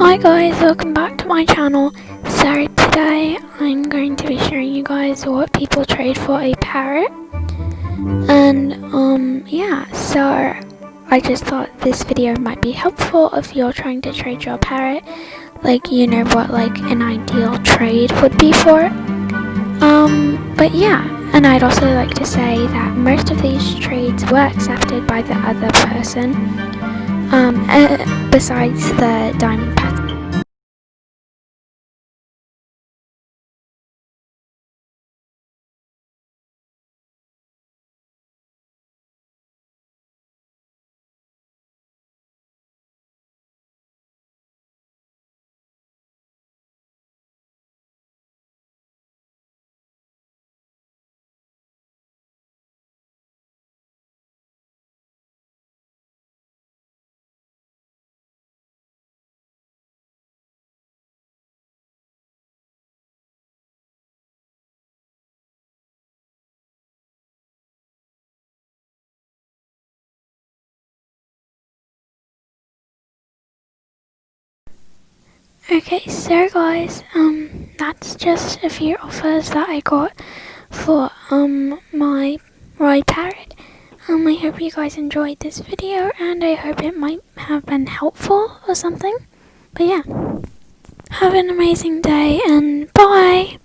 Hi guys, welcome back to my channel. So today I'm going to be showing you guys what people trade for a parrot. And yeah, so I just thought this video might be helpful if you're trying to trade your parrot. Like, you know what like an ideal trade would be for it. But yeah, and I'd also like to say that most of these trades were accepted by the other person. Besides the diamond pet. Okay, so guys, that's just a few offers that I got for my ride parrot. I hope you guys enjoyed this video, and I hope it might have been helpful or something. But yeah, have an amazing day, and bye!